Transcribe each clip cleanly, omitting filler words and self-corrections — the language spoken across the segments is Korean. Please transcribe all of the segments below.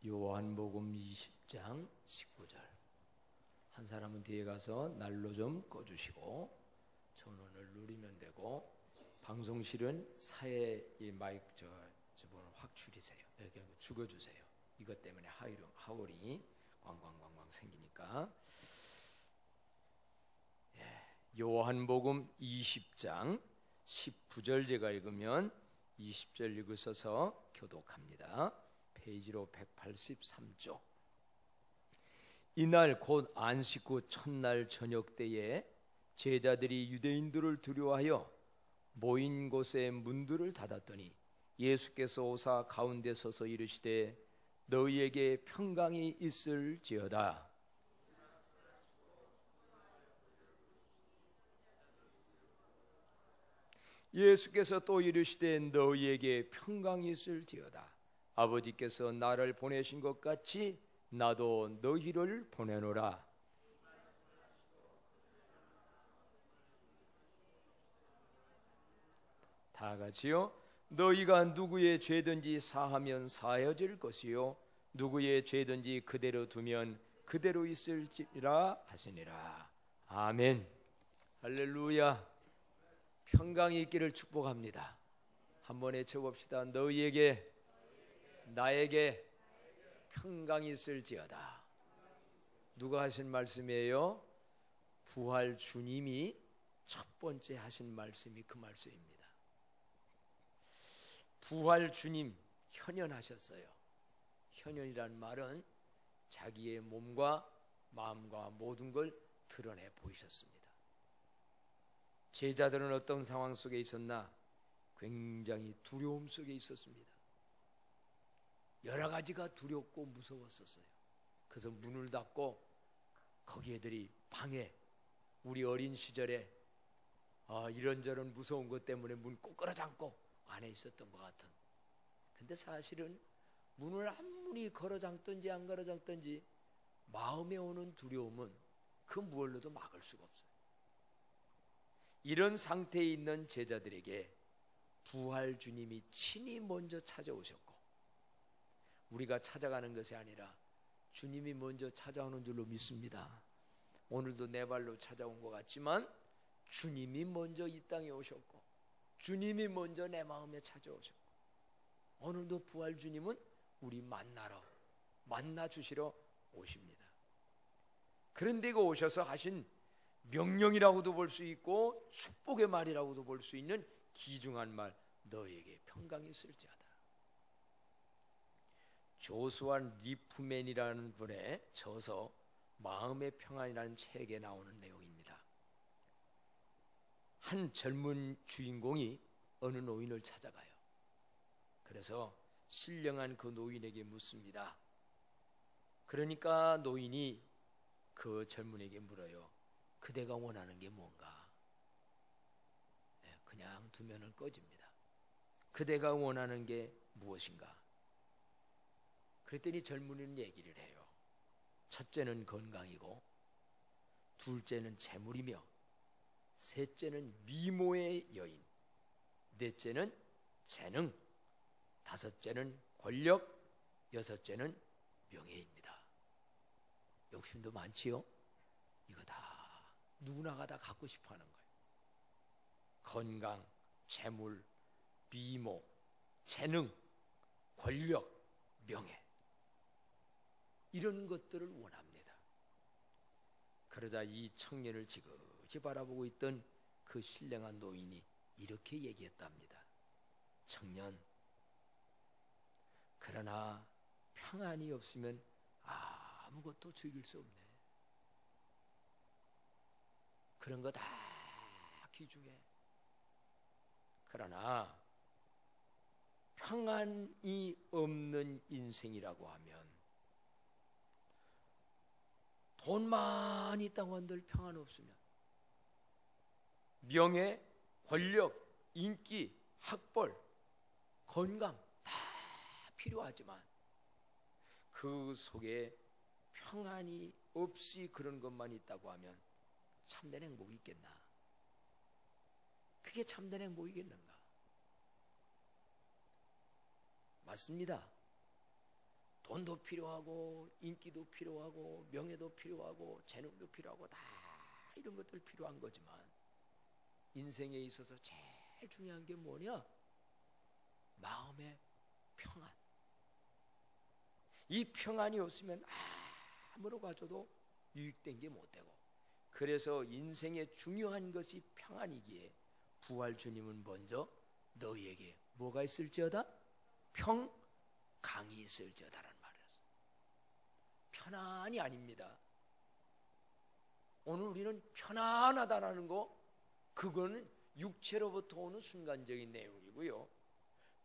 요한복음 20장 19절. 한 사람은 뒤에 가서 난로 좀 꺼주시고 전원을 누르면 되고, 방송실은 사회 이 마이크 저분을 확 줄이세요. 여기 죽여주세요. 이것 때문에 하울이 광광광광 생기니까. 요한복음 20장 19절 제가 읽으면 20절 읽으셔서 교독합니다. 페이지로 183쪽. 이날 곧 안식 후 첫날 저녁 때에 제자들이 유대인들을 두려워하여 모인 곳에 문들을 닫았더니 예수께서 오사 가운데 서서 이르시되 너희에게 평강이 있을지어다. 예수께서 또 이르시되 너희에게 평강이 있을지어다. 아버지께서 나를 보내신 것 같이 나도 너희를 보내노라. 다 같이요. 너희가 누구의 죄든지 사하면 사해질 것이요 누구의 죄든지 그대로 두면 그대로 있을지라 하시니라. 아멘. 할렐루야. 평강이 있기를 축복합니다. 한번 외쳐봅시다. 너희에게 나에게 평강이 있을지어다. 누가 하신 말씀이에요? 부활 주님이 첫 번째 하신 말씀이 그 말씀입니다. 부활 주님 현현하셨어요. 현현이란 말은 자기의 몸과 마음과 모든 걸 드러내 보이셨습니다. 제자들은 어떤 상황 속에 있었나? 굉장히 두려움 속에 있었습니다. 여러 가지가 두렵고 무서웠었어요. 그래서 문을 닫고 거기 애들이 방에, 우리 어린 시절에 이런저런 무서운 것 때문에 문 꼭 끌어 잠고 안에 있었던 것 같은. 근데 사실은 문을 아무리 걸어 잠든지 안 걸어 잠든지 마음에 오는 두려움은 그 무엇로도 막을 수가 없어요. 이런 상태에 있는 제자들에게 부활 주님이 친히 먼저 찾아오셨고, 우리가 찾아가는 것이 아니라 주님이 먼저 찾아오는 줄로 믿습니다. 오늘도 내 발로 찾아온 것 같지만 주님이 먼저 이 땅에 오셨고 주님이 먼저 내 마음에 찾아오셨고, 오늘도 부활 주님은 우리 만나 주시러 오십니다. 그런데 그 오셔서 하신 명령이라고도 볼 수 있고 축복의 말이라고도 볼 수 있는 귀중한 말, 너에게 평강이 있을지어다. 조수아 리프맨이라는 분의 저서 마음의 평안이라는 책에 나오는 내용입니다. 한 젊은 주인공이 어느 노인을 찾아가요. 그래서 신령한 그 노인에게 묻습니다. 그러니까 노인이 그 젊은에게 물어요. 그대가 원하는 게 뭔가? 그냥 두면은 꺼집니다. 그대가 원하는 게 무엇인가? 그랬더니 젊은이는 얘기를 해요. 첫째는 건강이고, 둘째는 재물이며, 셋째는 미모의 여인, 넷째는 재능, 다섯째는 권력, 여섯째는 명예입니다. 욕심도 많지요? 이거 다 누구나가 다 갖고 싶어 하는 거예요. 건강, 재물, 미모, 재능, 권력, 명예, 이런 것들을 원합니다. 그러자 이 청년을 지그시 바라보고 있던 그 신령한 노인이 이렇게 얘기했답니다. 청년, 그러나 평안이 없으면 아무것도 즐길 수 없네. 그런 거 다 귀중해. 그러나 평안이 없는 인생이라고 하면, 돈 많이 있다고 한들 평안 없으면, 명예, 권력, 인기, 학벌, 건강 다 필요하지만 그 속에 평안이 없이 그런 것만 있다고 하면 참된 행복이 있겠나? 그게 참된 행복이겠는가? 맞습니다. 돈도 필요하고 인기도 필요하고 명예도 필요하고 재능도 필요하고 다 이런 것들 필요한 거지만 인생에 있어서 제일 중요한 게 뭐냐? 마음의 평안. 이 평안이 없으면 아무로 가져도 유익된 게 못 되고, 그래서 인생의 중요한 것이 평안이기에 부활 주님은 먼저 너희에게 뭐가 있을지어다? 평강이 있을지어다라는 말이었어요. 편안이 아닙니다. 오늘 우리는 편안하다라는 거, 그거는 육체로부터 오는 순간적인 내용이고요.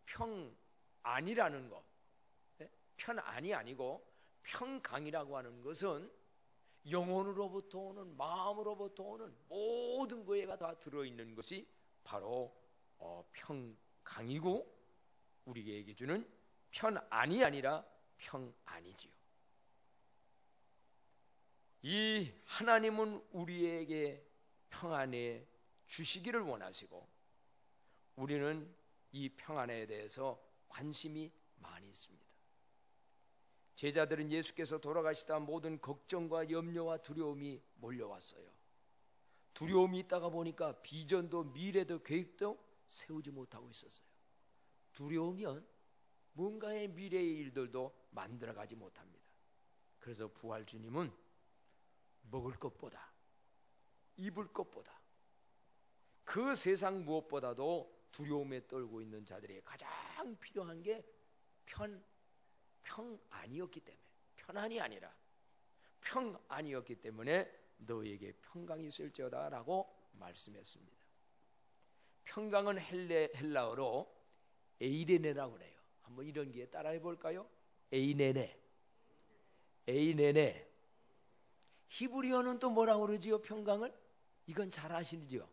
평안이라는 거, 편안이 아니고 평강이라고 하는 것은 영혼으로부터 오는, 마음으로부터 오는 모든 거에가 다 들어있는 것이 바로 평강이고, 우리에게 주는 편안이 아니라 평안이지요. 이 하나님은 우리에게 평안에 주시기를 원하시고, 우리는 이 평안에 대해서 관심이 많이 있습니다. 제자들은 예수께서 돌아가시다 모든 걱정과 염려와 두려움이 몰려왔어요. 두려움이 있다가 보니까 비전도 미래도 계획도 세우지 못하고 있었어요. 두려우면 뭔가의 미래의 일들도 만들어가지 못합니다. 그래서 부활 주님은 먹을 것보다, 입을 것보다, 그 세상 무엇보다도 두려움에 떨고 있는 자들에게 가장 필요한 게 평안이었기 때문에, 편안이 아니라 평안이었기 때문에 너희에게 평강이 있을지어다 라고 말씀했습니다. 평강은 헬라어로 에이레네라고 그래요. 한번 이런 게 따라해 볼까요? 에이네네. 히브리어는 또 뭐라고 그러지요? 평강을? 이건 잘 아시죠?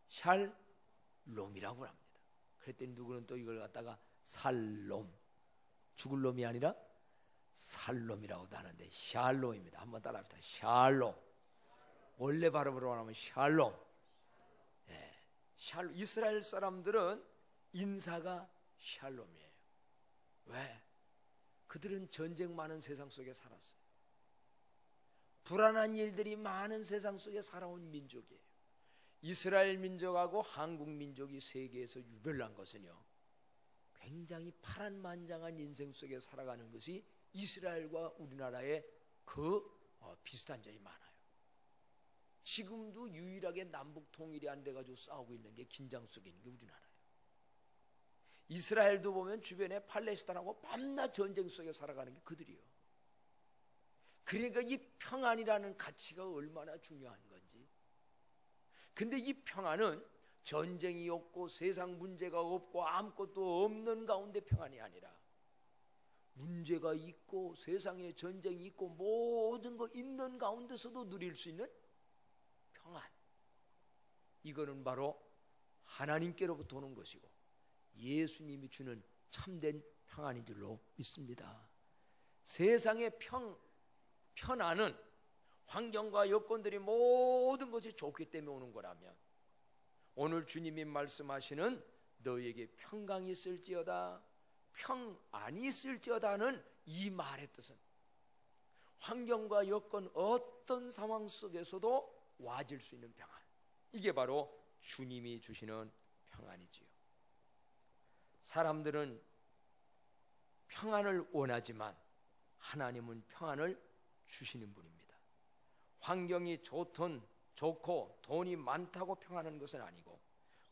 샬롬이라고 합니다. 그랬더니 누구는 또 이걸 갖다가 살롬, 죽을 놈이 아니라 살롬이라고도 하는데 샬롬입니다. 한번 따라합시다. 샬롬. 원래 발음으로 하면 샬롬. 이스라엘 사람들은 인사가 샬롬이에요. 왜? 그들은 전쟁 많은 세상 속에 살았어요. 불안한 일들이 많은 세상 속에 살아온 민족이에요. 이스라엘 민족하고 한국 민족이 세계에서 유별난 것은요, 굉장히 파란만장한 인생 속에 살아가는 것이 이스라엘과 우리나라의 비슷한 점이 많아요. 지금도 유일하게 남북 통일이 안 돼가지고 싸우고 있는 게, 긴장 속에 있는 게 우리나라예요. 이스라엘도 보면 주변에 팔레스타인하고 밤낮 전쟁 속에 살아가는 게 그들이요. 그러니까 이 평안이라는 가치가 얼마나 중요한 건지. 근데 이 평안은 전쟁이 없고 세상 문제가 없고 아무것도 없는 가운데 평안이 아니라, 문제가 있고 세상에 전쟁이 있고 모든 거 있는 가운데서도 누릴 수 있는 평안, 이거는 바로 하나님께로부터 오는 것이고 예수님이 주는 참된 평안인 줄로 믿습니다. 세상의 편안은 환경과 여건들이 모든 것이 좋기 때문에 오는 거라면, 오늘 주님이 말씀하시는 너희에게 평강이 있을지어다, 평안이 있을지어다는 이 말의 뜻은 환경과 여건 어떤 상황 속에서도 와질 수 있는 평안, 이게 바로 주님이 주시는 평안이지요. 사람들은 평안을 원하지만 하나님은 평안을 주시는 분입니다. 환경이 좋고 돈이 많다고 평안한 것은 아니고,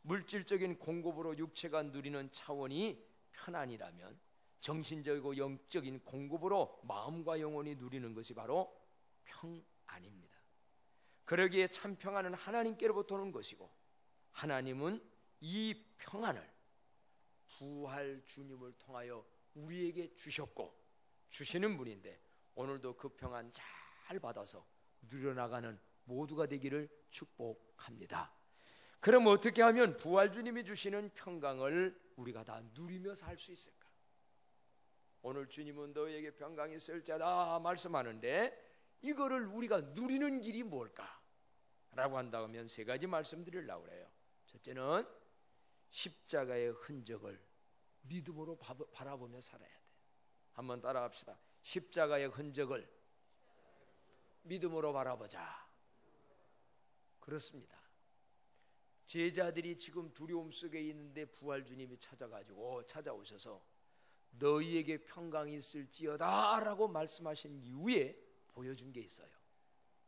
물질적인 공급으로 육체가 누리는 차원이 편안이라면 정신적이고 영적인 공급으로 마음과 영혼이 누리는 것이 바로 평안입니다. 그러기에 참 평안은 하나님께로부터 오는 것이고, 하나님은 이 평안을 부활 주님을 통하여 우리에게 주셨고 주시는 분인데, 오늘도 그 평안 잘 받아서 누려나가는 모두가 되기를 축복합니다. 그럼 어떻게 하면 부활 주님이 주시는 평강을 우리가 다 누리며 살 수 있을까? 오늘 주님은 너희에게 평강이 있을지어다 말씀하는데, 이거를 우리가 누리는 길이 뭘까? 라고 한다면 세 가지 말씀드리려고 해요. 첫째는 십자가의 흔적을 믿음으로 바라보며 살아야 돼. 한번 따라갑시다. 십자가의 흔적을 믿음으로 바라보자. 그렇습니다. 제자들이 지금 두려움 속에 있는데 부활 주님이 찾아오셔서 너희에게 평강이 있을지어다 라고 말씀하신 이후에 보여준 게 있어요.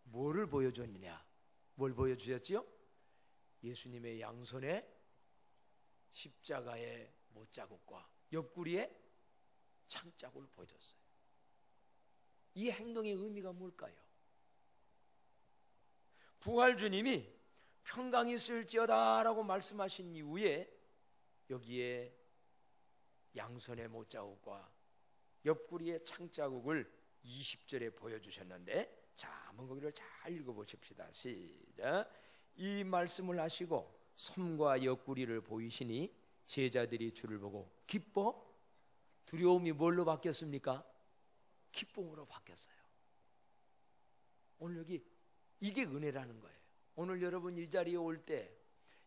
뭐를 보여줬느냐? 뭘 보여주셨지요? 예수님의 양손에 십자가의 못자국과 옆구리에 창자국을 보여줬어요. 이 행동의 의미가 뭘까요? 부활 주님이 평강이 있을지어다 라고 말씀하신 이후에 여기에 양손의 못자국과 옆구리의 창자국을 20절에 보여주셨는데, 자, 한번 거기를 잘 읽어보십시다. 시작. 이 말씀을 하시고 손과 옆구리를 보이시니 제자들이 주를 보고 기뻐? 두려움이 뭘로 바뀌었습니까? 기쁨으로 바뀌었어요. 오늘 여기 이게 은혜라는 거예요. 오늘 여러분 이 자리에 올 때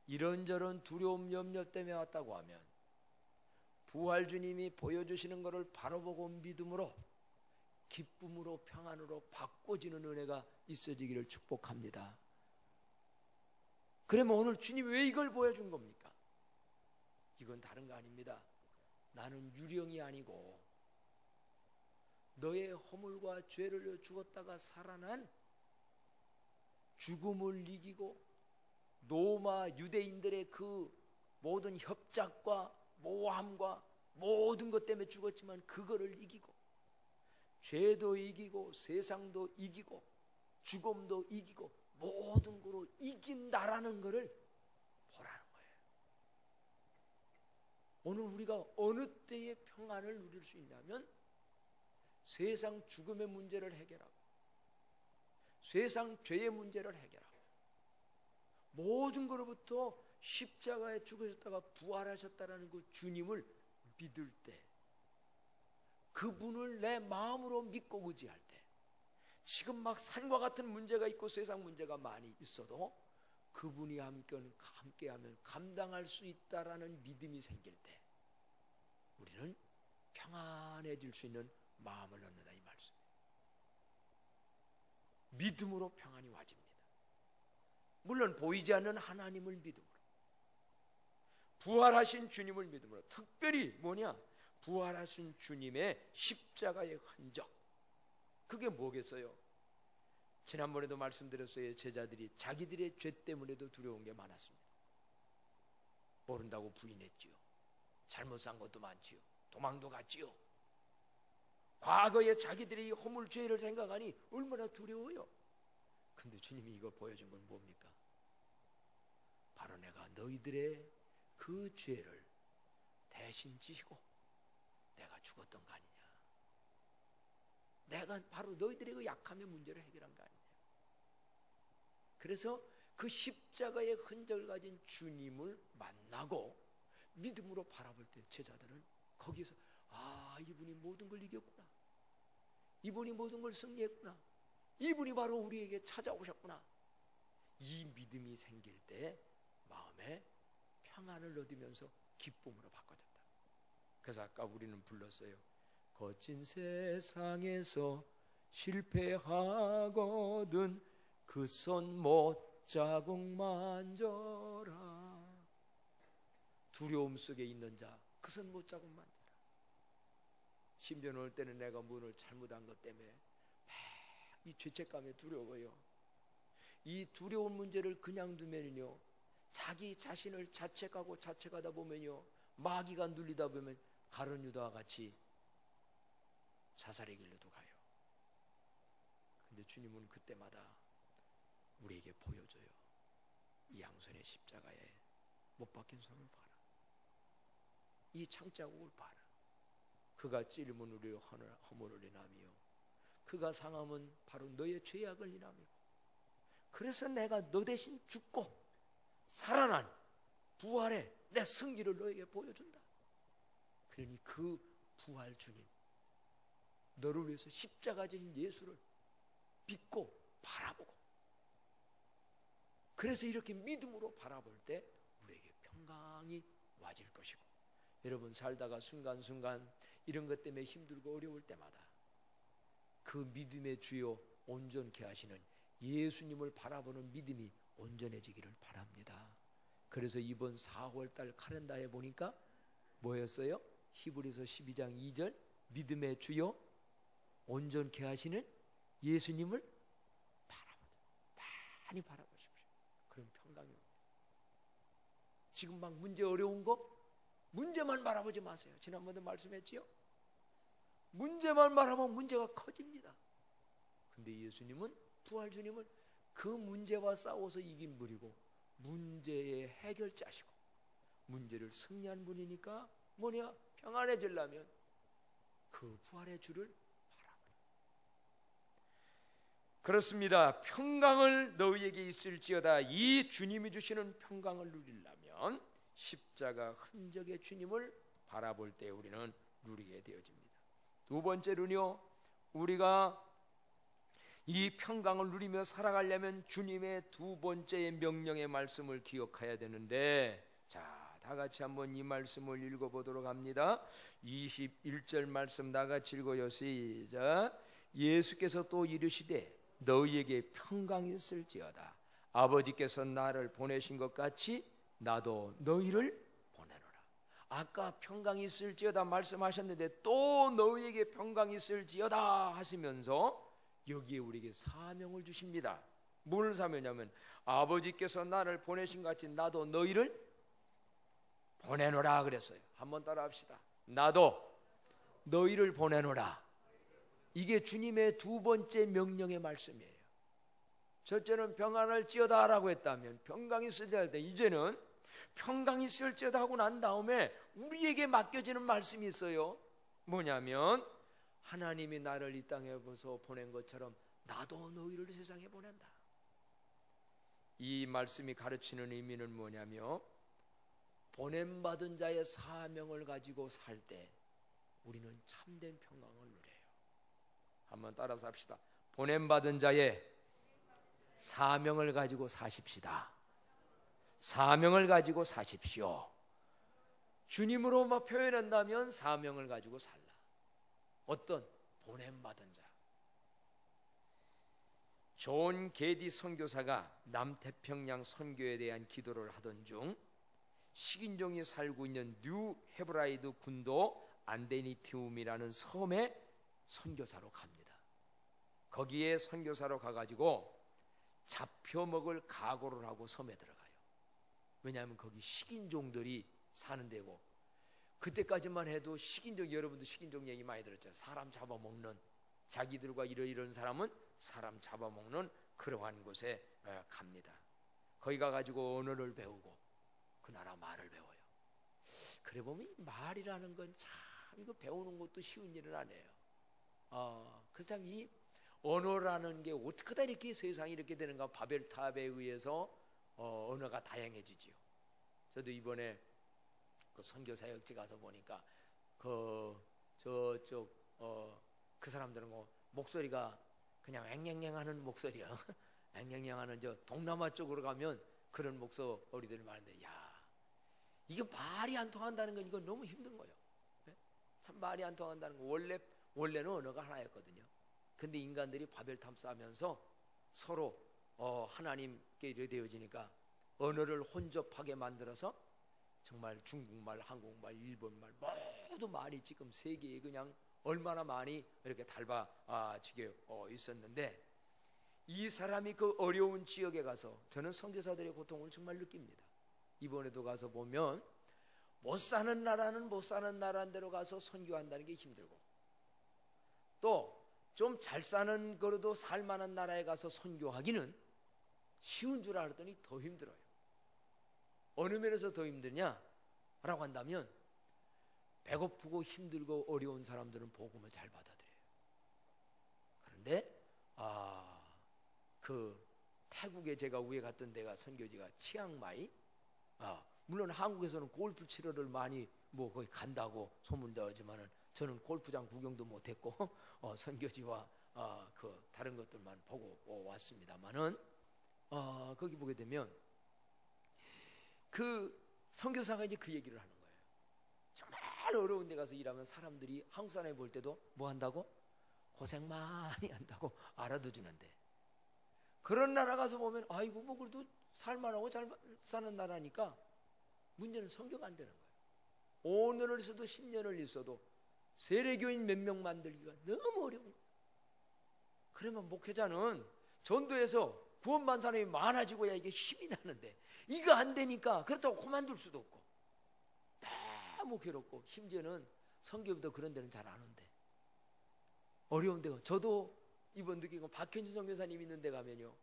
이런저런 두려움 염려 때문에 왔다고 하면 부활 주님이 보여주시는 것을 바로 보고 믿음으로 기쁨으로 평안으로 바꿔지는 은혜가 있어지기를 축복합니다. 그러면 오늘 주님이 왜 이걸 보여준 겁니까? 이건 다른 거 아닙니다. 나는 유령이 아니고 너의 허물과 죄를 죽었다가 살아난 죽음을 이기고 로마 유대인들의 그 모든 협작과 모함과 모든 것 때문에 죽었지만 그거를 이기고 죄도 이기고 세상도 이기고 죽음도 이기고 모든 거로 이긴다라는 것을 보라는 거예요. 오늘 우리가 어느 때에 평안을 누릴 수 있냐면 세상 죽음의 문제를 해결하고 세상 죄의 문제를 해결하고 모든 것로부터 십자가에 죽으셨다가 부활하셨다는 그 주님을 믿을 때, 그분을 내 마음으로 믿고 의지할 때, 지금 막 산과 같은 문제가 있고 세상 문제가 많이 있어도 그분이 함께하면 감당할 수 있다라는 믿음이 생길 때 우리는 평안해질 수 있는 마음을 얻는다, 이 말씀. 믿음으로 평안이 와집니다. 물론 보이지 않는 하나님을 믿음으로, 부활하신 주님을 믿음으로, 특별히 뭐냐? 부활하신 주님의 십자가의 흔적. 그게 뭐겠어요? 지난번에도 말씀드렸어요. 제자들이 자기들의 죄 때문에도 두려운 게 많았습니다. 모른다고 부인했지요. 잘못 산 것도 많지요. 도망도 갔지요. 과거에 자기들의 이 허물 죄를 생각하니 얼마나 두려워요. 근데 주님이 이거 보여준 건 뭡니까? 바로 내가 너희들의 그 죄를 대신 지시고 내가 죽었던 거 아니냐. 내가 바로 너희들의 그 약함의 문제를 해결한 거 아니냐. 그래서 그 십자가의 흔적을 가진 주님을 만나고 믿음으로 바라볼 때 제자들은 거기에서 이분이 모든 걸 이겼구나. 이분이 모든 걸 승리했구나. 이분이 바로 우리에게 찾아오셨구나. 이 믿음이 생길 때 마음에 평안을 얻으면서 기쁨으로 바꿔졌다. 그래서 아까 우리는 불렀어요. 거친 세상에서 실패하거든 그 손 못자국 만져라. 두려움 속에 있는 자 그 손 못자국 만져라. 심지어 어느 때는 내가 문을 잘못한 것 때문에 이 죄책감에 두려워요. 이 두려운 문제를 그냥 두면요, 자기 자신을 자책하다 보면요, 마귀가 눌리다 보면 가룟 유다와 같이 자살의 길로도 가요. 근데 주님은 그때마다 우리에게 보여줘요. 이 양손의 십자가에 못 박힌 손을 봐라. 이 창자국을 봐라. 그가 찔림은 우리의 허물을 인하며 그가 상함은 바로 너의 죄악을 인함이고, 그래서 내가 너 대신 죽고 살아난 부활의 내 승리를 너에게 보여준다. 그러니 그 부활 주님, 너를 위해서 십자가 지신 예수를 믿고 바라보고, 그래서 이렇게 믿음으로 바라볼 때 우리에게 평강이 와질 것이고, 여러분 살다가 순간순간 이런 것 때문에 힘들고 어려울 때마다 그 믿음의 주요 온전케 하시는 예수님을 바라보는 믿음이 온전해지기를 바랍니다. 그래서 이번 4월달 카렌다에 보니까 뭐였어요? 히브리서 12장 2절 믿음의 주요 온전케 하시는 예수님을 바라보자. 많이 바라보십시오. 그럼 평강이 옵니다. 지금 막 문제 어려운 거 문제만 바라보지 마세요. 지난번에 말씀했지요? 문제만 바라보면 문제가 커집니다. 근데 예수님은, 부활 주님은 그 문제와 싸워서 이긴 분이고 문제의 해결자시고 문제를 승리한 분이니까 뭐냐? 평안해지려면 그 부활의 주를 바라보라. 그렇습니다. 평강을 너희에게 있을지어다. 이 주님이 주시는 평강을 누리려면 십자가 흔적의 주님을 바라볼 때 우리는 누리게 되어집니다. 두 번째로는요, 우리가 이 평강을 누리며 살아가려면 주님의 두 번째의 명령의 말씀을 기억해야 되는데, 자, 다 같이 한번 이 말씀을 읽어보도록 합니다. 21절 말씀 다 같이 읽어요. 시작. 예수께서 또 이르시되 너희에게 평강이 있을지어다. 아버지께서 나를 보내신 것 같이 나도 너희를 보내노라. 아까 평강이 있을지어다 말씀하셨는데 또 너희에게 평강이 있을지어다 하시면서 여기에 우리에게 사명을 주십니다. 뭘 사명이냐면 아버지께서 나를 보내신 것 같이 나도 너희를 보내노라 그랬어요. 한번 따라 합시다. 나도 너희를 보내노라. 이게 주님의 두 번째 명령의 말씀이에요. 첫째는 평안할지어다 라고 했다면 평강이 있을지어다 할 때, 이제는 평강이 있을지어다 하고 난 다음에 우리에게 맡겨지는 말씀이 있어요. 뭐냐면 하나님이 나를 이 땅에 보낸 것처럼 나도 너희를 세상에 보낸다. 이 말씀이 가르치는 의미는 뭐냐면 보냄받은 자의 사명을 가지고 살 때 우리는 참된 평강을 누려요. 한번 따라서 합시다. 보냄받은 자의 사명을 가지고 사십시다. 사명을 가지고 사십시오. 주님으로만 표현한다면 사명을 가지고 살라. 어떤? 보냄받은 자. 존 게디 선교사가 남태평양 선교에 대한 기도를 하던 중 식인종이 살고 있는 뉴 헤브라이드 군도 안데니티움이라는 섬에 선교사로 갑니다. 거기에 선교사로 가가지고 잡혀먹을 각오를 하고 섬에 들어가요. 왜냐하면 거기 식인종들이 사는 데고, 그때까지만 해도 식인종, 여러분도 식인종 얘기 많이 들었죠. 사람 잡아먹는, 자기들과 이런 사람은 사람 잡아먹는 그러한 곳에 갑니다. 거기 가가지고 언어를 배우고 그 나라 말을 배워요. 그래 보면 말이라는 건 참 이거 배우는 것도 쉬운 일은 아니에요. 그래서 이 언어라는 게 어떻게 다 이렇게 세상이 이렇게 되는가. 바벨탑에 의해서 언어가 다양해지지요. 저도 이번에 그 선교 사역지 가서 보니까 그 사람들은 뭐 목소리가 그냥 앵앵앵하는 목소리야. 앵앵앵하는 저 동남아 쪽으로 가면 그런 목소리들이 많은데, 야, 이게 말이 안 통한다는 건 이건 너무 힘든 거예요. 참 말이 안 통한다는 거. 원래는 언어가 하나였거든요. 근데 인간들이 바벨탑 쌓으면서 서로 하나님께 이르되어지니까 언어를 혼접하게 만들어서 정말 중국말, 한국말, 일본말 모두 말이 지금 세계에 그냥 얼마나 많이 이렇게 닳아지게 있었는데, 이 사람이 그 어려운 지역에 가서, 저는 선교사들의 고통을 정말 느낍니다. 이번에도 가서 보면 못 사는 나라는 못 사는 나라대로 가서 선교한다는 게 힘들고, 또 좀 잘 사는 거로도 살만한 나라에 가서 선교하기는 쉬운 줄 알았더니 더 힘들어요. 어느 면에서 더 힘드냐 라고 한다면, 배고프고 힘들고 어려운 사람들은 복음을 잘 받아들여요. 그런데 그 태국에 제가 위에 갔던 데가 선교지가 치앙마이. 물론 한국에서는 골프 치러를 많이 뭐 거기 간다고 소문되었지만은 저는 골프장 구경도 못했고 선교지와 그 다른 것들만 보고 왔습니다만은 거기 보게 되면 그 선교사가 이제 그 얘기를 하는 거예요. 정말 어려운 데 가서 일하면 사람들이 한국 사람이 볼 때도 뭐 한다고? 고생 많이 한다고 알아도 주는데, 그런 나라 가서 보면 아이고 뭐 그래도 살만하고 잘 사는 나라니까 문제는 성교가 안 되는 거예요. 5년을 있어도 10년을 있어도 세례교인 몇 명 만들기가 너무 어려운 거예요. 그러면 목회자는 전도해서 구원받은 사람이 많아지고야 이게 힘이 나는데, 이거 안 되니까 그렇다고 그만둘 수도 없고 너무 괴롭고, 심지어는 선교부터 그런 데는 잘 안 온대. 어려운 데가, 저도 이번 느끼고 박현진 선교사님 있는 데 가면요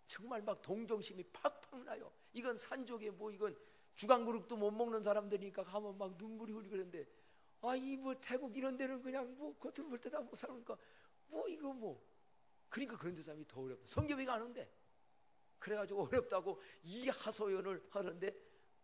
정말 막 동정심이 팍팍 나요. 이건 산족에 뭐 이건 주간그룹도 못 먹는 사람들이니까 가면 막 눈물이 흘리고 그러는데, 이 뭐 태국 이런 데는 그냥 뭐 겉으로 볼 때 다 못 살니까 뭐 이거 뭐, 그러니까 그런 데 사람이 더 어렵다. 선교비가 안 온대. 그래가지고 어렵다고 이 하소연을 하는데,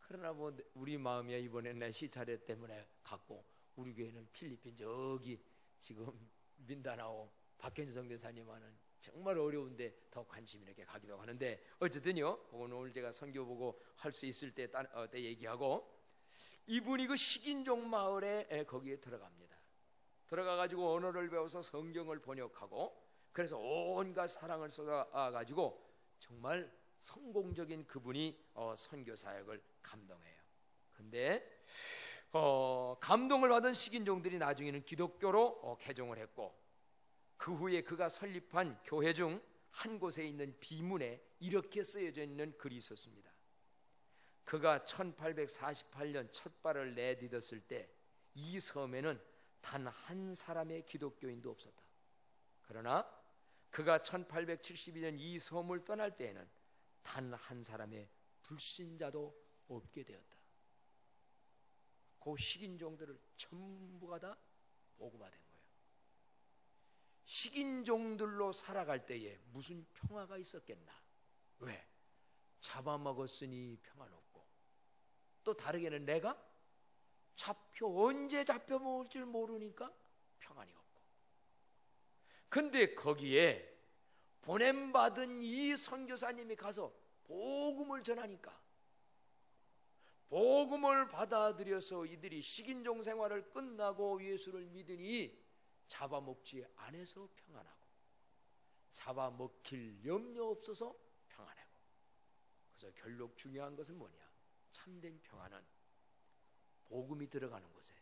그러나 뭐 우리 마음이야 이번에 내 시차례 때문에 갔고, 우리 교회는 필리핀 저기 지금 민다나오 박현주 선교사님 하는 정말 어려운데 더 관심 있게 가기도 하는데, 어쨌든요 그건 오늘 제가 선교 보고 할 수 있을 때 얘기하고, 이분이 그 식인종 마을에 거기에 들어갑니다. 들어가가지고 언어를 배워서 성경을 번역하고, 그래서 온갖 사랑을 쏟아가지고 정말 성공적인 그분이 선교 사역을 감동해요. 근데 감동을 받은 식인종들이 나중에는 기독교로 개종을 했고, 그 후에 그가 설립한 교회 중 한 곳에 있는 비문에 이렇게 쓰여져 있는 글이 있었습니다. 그가 1848년 첫 발을 내딛었을 때 이 섬에는 단 한 사람의 기독교인도 없었다. 그러나 그가 1872년 이 섬을 떠날 때에는 단 한 사람의 불신자도 없게 되었다. 그 식인종들을 전부가 다 복음화된 거예요. 식인종들로 살아갈 때에 무슨 평화가 있었겠나? 왜? 잡아먹었으니 평안없고, 또 다르게는 내가 언제 잡혀먹을 줄 모르니까 평안이 없고. 근데 거기에 보냄받은 이 선교사님이 가서 복음을 전하니까, 복음을 받아들여서 이들이 식인종 생활을 끝나고 예수를 믿으니 잡아먹지 않아서 평안하고, 잡아먹힐 염려 없어서 평안하고. 그래서 결국 중요한 것은 뭐냐? 참된 평안은 복음이 들어가는 곳에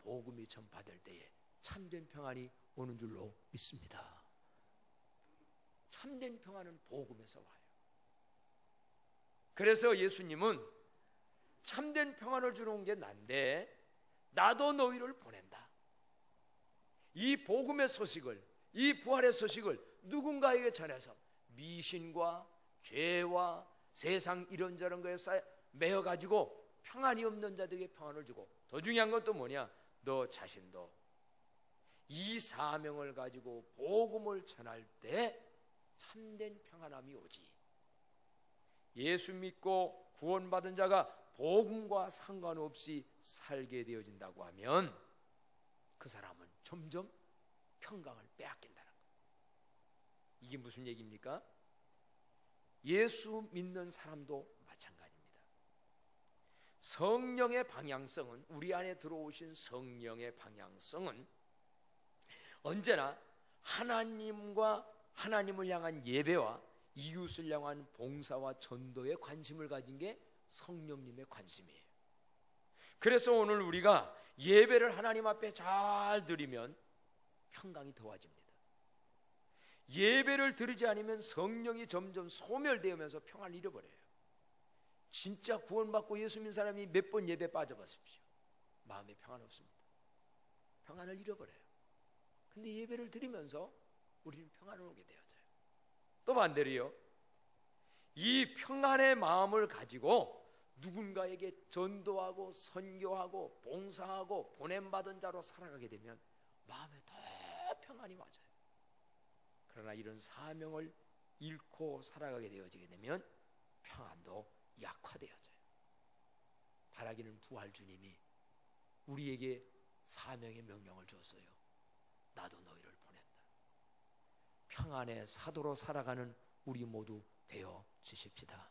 복음이 전파될 때에 참된 평안이 오는 줄로 믿습니다. 참된 평안은 복음에서 와요. 그래서 예수님은 참된 평안을 주는 게 난데 나도 너희를 보낸다. 이 복음의 소식을, 이 부활의 소식을 누군가에게 전해서 미신과 죄와 세상 이런저런 거에 매여가지고 평안이 없는 자들에게 평안을 주고, 더 중요한 건 또 뭐냐? 너 자신도 이 사명을 가지고 복음을 전할 때 참된 평안함이 오지. 예수 믿고 구원받은 자가 복음과 상관없이 살게 되어진다고 하면 그 사람은 점점 평강을 빼앗긴다는 거예요. 이게 무슨 얘기입니까? 예수 믿는 사람도 마찬가지입니다. 성령의 방향성은, 우리 안에 들어오신 성령의 방향성은 언제나 하나님을 향한 예배와 이웃을 향한 봉사와 전도에 관심을 가진 게 성령님의 관심이에요. 그래서 오늘 우리가 예배를 하나님 앞에 잘 드리면 평강이 더워집니다. 예배를 드리지 않으면 성령이 점점 소멸되면서 평안을 잃어버려요. 진짜 구원받고 예수 믿는 사람이 몇 번 예배 빠져보십시오. 마음에 평안 없습니다. 평안을 잃어버려요. 근데 예배를 드리면서 우리는 평안을 오게 되어져요. 또 반대로요, 이 평안의 마음을 가지고 누군가에게 전도하고 선교하고 봉사하고 보냄받은 자로 살아가게 되면 마음에 더 평안이 맞아요. 그러나 이런 사명을 잃고 살아가게 되어지게 되면 평안도 약화되어져요. 바라기는 부활 주님이 우리에게 사명의 명령을 줬어요. 나도 너희를 보낸다. 평안의 사도로 살아가는 우리 모두 되어 주십시다.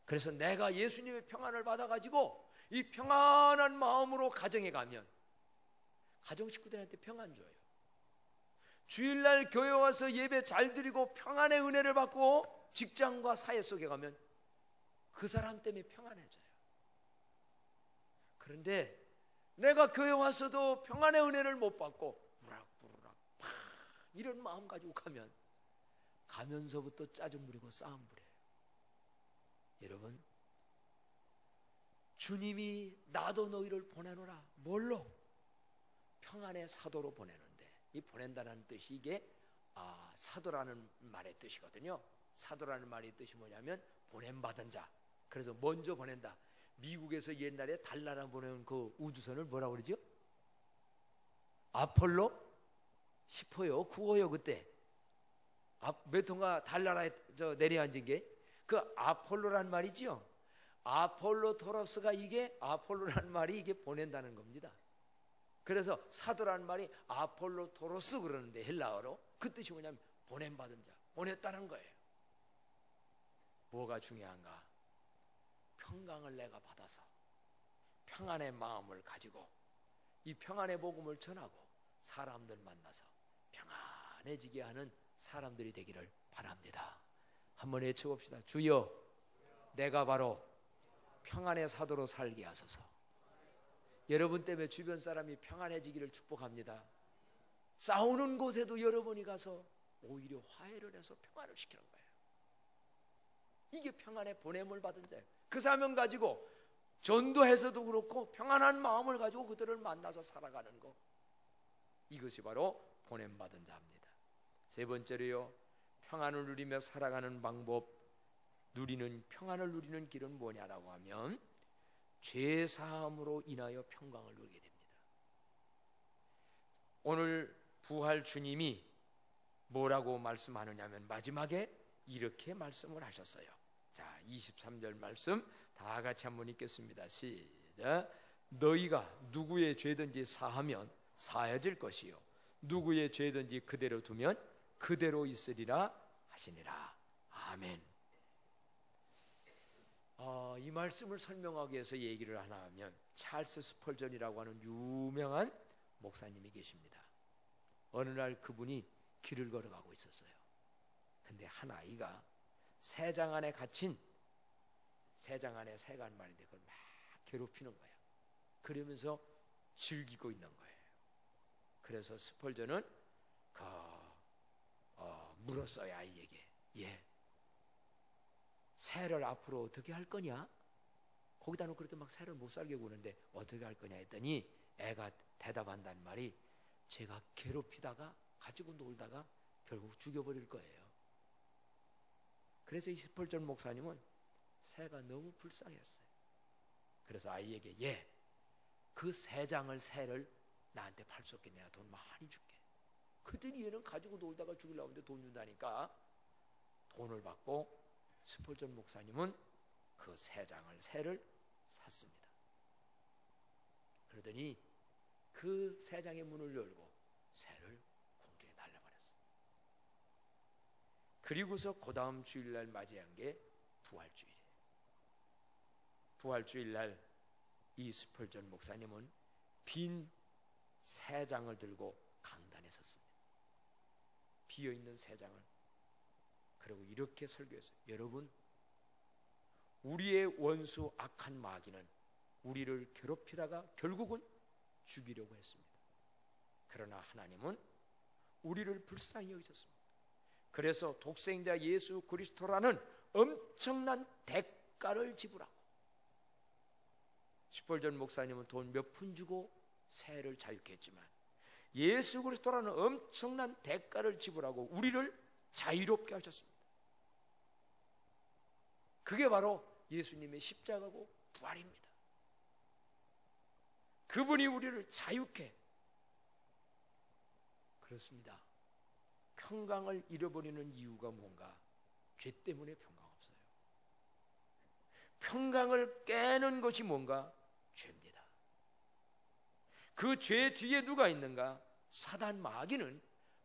그래서 내가 예수님의 평안을 받아가지고 이 평안한 마음으로 가정에 가면 가정 식구들한테 평안 줘요. 주일날 교회 와서 예배 잘 드리고 평안의 은혜를 받고 직장과 사회 속에 가면 그 사람 때문에 평안해져요. 그런데 내가 교회 와서도 평안의 은혜를 못 받고 우락부락 이런 마음 가지고 가면서부터 짜증 부리고 싸움 부려요. 여러분, 주님이 나도 너희를 보내노라. 뭘로? 평안의 사도로 보내는데, 이 보낸다는 뜻이 이게 사도라는 말의 뜻이거든요. 사도라는 말의 뜻이 뭐냐면 보냄받은 자. 그래서 먼저 보낸다. 미국에서 옛날에 달나라 보내는 그 우주선을 뭐라고 그러죠? 아폴로 10호요 9호요. 그때 몇 호가 달나라에 내려앉은 게 그 아폴로란 말이지요. 아폴로 토로스가 이게 아폴로란 말이 이게 보낸다는 겁니다. 그래서 사도란 말이 아폴로 토로스 그러는데 헬라어로 그 뜻이 뭐냐면 보냄받은 자, 보냈다는 거예요. 뭐가 중요한가? 평강을 내가 받아서 평안의 마음을 가지고 이 평안의 복음을 전하고 사람들 만나서 평안해지게 하는 사람들이 되기를 바랍니다. 한번 외쳐봅시다. 주여, 내가 바로 평안의 사도로 살게 하소서. 여러분 때문에 주변 사람이 평안해지기를 축복합니다. 싸우는 곳에도 여러분이 가서 오히려 화해를 해서 평안을 시키는 거예요. 이게 평안의 보냄을 받은 자예요. 그 사명 가지고 전도해서도 그렇고 평안한 마음을 가지고 그들을 만나서 살아가는 것, 이것이 바로 보냄받은 자입니다. 세 번째로요, 평안을 누리며 살아가는 방법, 평안을 누리는 길은 뭐냐라고 하면 죄사함으로 인하여 평강을 누리게 됩니다. 오늘 부활 주님이 뭐라고 말씀하느냐면 마지막에 이렇게 말씀을 하셨어요. 자, 23절 말씀 다 같이 한번 읽겠습니다. 시작. 너희가 누구의 죄든지 사하면 사해질 것이요 누구의 죄든지 그대로 두면 그대로 있으리라 하시니라. 아멘. 이 말씀을 설명하기 위해서 얘기를 하나 하면 찰스 스펄전이라고 하는 유명한 목사님이 계십니다. 어느 날 그분이 길을 걸어가고 있었어요. 근데 한 아이가 새장 안에 갇힌, 새장 안에 새가 한 마리인데 그걸 막 괴롭히는 거야. 그러면서 즐기고 있는 거예요. 그래서 스펄전은 물었어요, 아이에게. 새를 앞으로 어떻게 할 거냐? 거기다 놓고 그렇게 막 새를 못 살게 구는데 어떻게 할 거냐 했더니 애가 대답한다는 말이 제가 괴롭히다가 가지고 놀다가 결국 죽여버릴 거예요. 그래서 이 스펄전 목사님은 새가 너무 불쌍했어요. 그래서 아이에게 그 새를 나한테 팔 수 없게 내가 돈 많이 줄게. 그들이 얘는 가지고 놀다가 죽이려고 하는데 돈 준다니까 돈을 받고 스펄전 목사님은 그 새를 샀습니다. 그러더니 그 새장의 문을 열고 새를 공중에 날려버렸어요. 그리고서 그 다음 주일날 맞이한 게 부활주일이에요. 부활주일날 이 스펄전 목사님은 빈 새장을 들고 강단에 섰습니다. 비어있는 새장을. 그리고 이렇게 설교했어요. 여러분, 우리의 원수 악한 마귀는 우리를 괴롭히다가 결국은 죽이려고 했습니다. 그러나 하나님은 우리를 불쌍히 여기셨습니다. 그래서 독생자 예수 그리스도라는 엄청난 대가를 지불하고, 스펄전 목사님은 돈 몇 푼 주고 새를 자유케 했지만 예수 그리스도라는 엄청난 대가를 지불하고 우리를 자유롭게 하셨습니다. 그게 바로 예수님의 십자가고 부활입니다. 그분이 우리를 자유케. 그렇습니다. 평강을 잃어버리는 이유가 뭔가? 죄 때문에 평강 없어요. 평강을 깨는 것이 뭔가? 죄입니다. 그 죄 뒤에 누가 있는가? 사단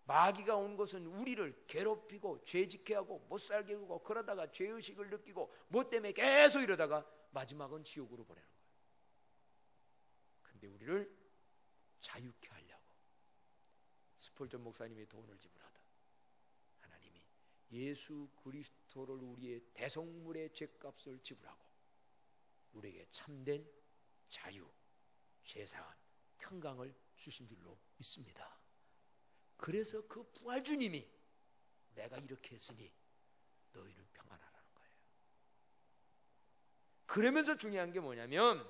마귀가 온 것은 우리를 괴롭히고 죄짓게 하고 못살게 하고 그러다가 죄의식을 느끼고 뭐 때문에 계속 이러다가 마지막은 지옥으로 보내는 거예요. 가운데 우리를 자유케 하려고 스폴전 목사님이 돈을 지불하듯 하나님이 예수 그리스도를 우리의 대속물의 죄값을 지불하고 우리에게 참된 자유, 죄사함, 평강을 주신 줄로 믿습니다. 그래서 그 부활 주님이 내가 이렇게 했으니 너희는 평안하라는 거예요. 그러면서 중요한 게 뭐냐면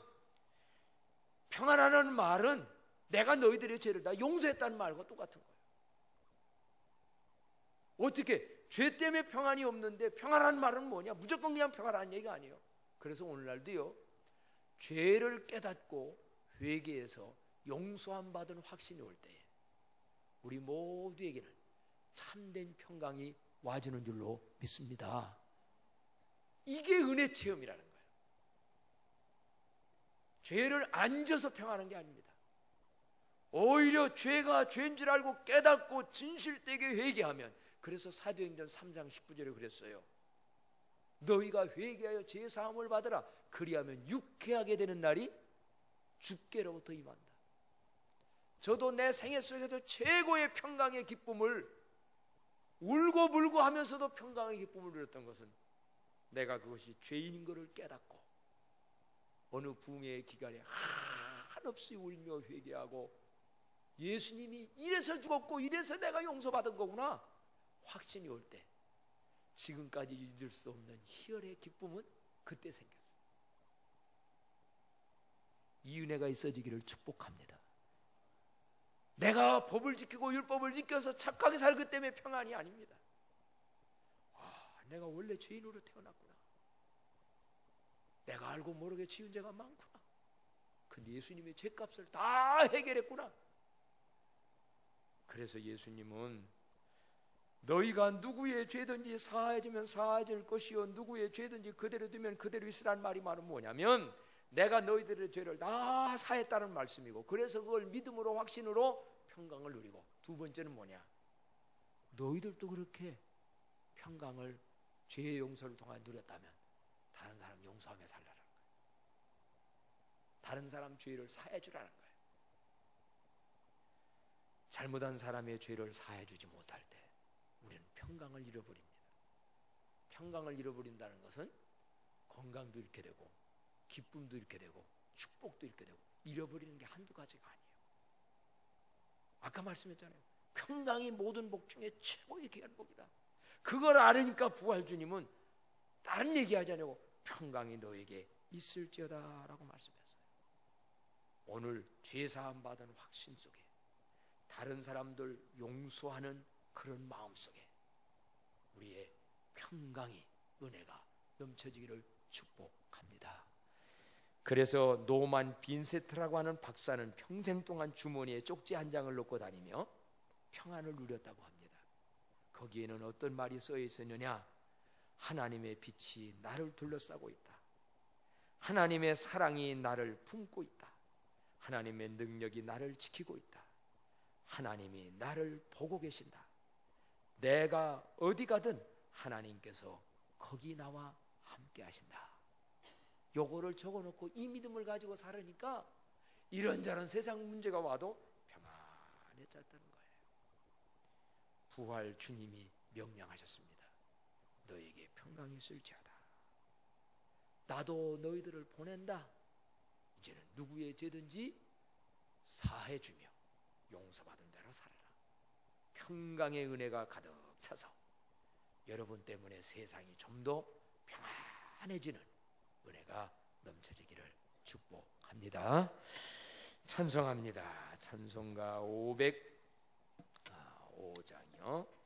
평안하라는 말은 내가 너희들의 죄를 다 용서했다는 말과 똑같은 거예요. 어떻게 죄 때문에 평안이 없는데 평안한 말은 뭐냐? 무조건 그냥 평안한 얘기가 아니에요. 그래서 오늘날도요, 죄를 깨닫고 회개해서 용서함 받은 확신이 올 때 우리 모두에게는 참된 평강이 와주는 줄로 믿습니다. 이게 은혜 체험이라는 거예요. 죄를 안 져서 평안한 게 아닙니다. 오히려 죄가 죄인 줄 알고 깨닫고 진실되게 회개하면, 그래서 사도행전 3장 19절에 그랬어요. 너희가 회개하여 제사함을 받으라. 그리하면 유쾌하게 되는 날이 주께로부터 임한다. 저도 내 생애 속에서 최고의 평강의 기쁨을, 울고 불고 하면서도 평강의 기쁨을 누렸던 것은 내가 그것이 죄인인 것을 깨닫고 어느 붕괴의 기간에 한없이 울며 회개하고 예수님이 이래서 죽었고 이래서 내가 용서받은 거구나 확신이 올 때 지금까지 잊을 수 없는 희열의 기쁨은 그때 생겼어요. 이 은혜가 있어지기를 축복합니다. 내가 법을 지키고 율법을 지켜서 착하게 살기 때문에 평안이 아닙니다. 내가 원래 죄인으로 태어났구나. 내가 알고 모르게 지은 죄가 많구나. 근데 예수님이 죄값을 다 해결했구나. 그래서 예수님은 너희가 누구의 죄든지 사하여주면 사하여질 것이요 누구의 죄든지 그대로 두면 그대로 있으라는 말이 뭐냐면 내가 너희들의 죄를 다 사했다는 말씀이고, 그래서 그걸 믿음으로 확신으로 평강을 누리고, 두 번째는 뭐냐? 너희들도 그렇게 평강을 죄의 용서를 통해 누렸다면 다른 사람 용서하며 살라는 거예요. 다른 사람 죄를 사해주라는 거예요. 잘못한 사람의 죄를 사해주지 못할 때 우리는 평강을 잃어버립니다. 평강을 잃어버린다는 것은 건강도 잃게 되고 기쁨도 잃게 되고 축복도 잃게 되고 잃어버리는 게 한두 가지가 아니에요. 아까 말씀했잖아요. 평강이 모든 복 중에 최고의 귀한 복이다. 그걸 알으니까 부활 주님은 다른 얘기하지 않고 평강이 너에게 있을지어다 라고 말씀했어요. 오늘 죄사함 받은 확신 속에 다른 사람들 용서하는 그런 마음 속에 우리의 평강이, 은혜가 넘쳐지기를 축복합니다. 그래서 노만 빈세트라고 하는 박사는 평생 동안 주머니에 쪽지 한 장을 넣고 다니며 평안을 누렸다고 합니다. 거기에는 어떤 말이 써 있었느냐? 하나님의 빛이 나를 둘러싸고 있다. 하나님의 사랑이 나를 품고 있다. 하나님의 능력이 나를 지키고 있다. 하나님이 나를 보고 계신다. 내가 어디 가든 하나님께서 거기 나와 함께 하신다. 요거를 적어놓고 이 믿음을 가지고 살으니까 이런저런 세상 문제가 와도 평안해졌다는 거예요. 부활 주님이 명령하셨습니다. 너에게 평강이 있을지어다. 나도 너희들을 보낸다. 이제는 누구의 죄든지 사해주며 용서받은 대로 살아라. 평강의 은혜가 가득 차서 여러분 때문에 세상이 좀 더 평안해지는 은혜가 넘쳐지기를 축복합니다. 찬송합니다. 찬송가 505장이요.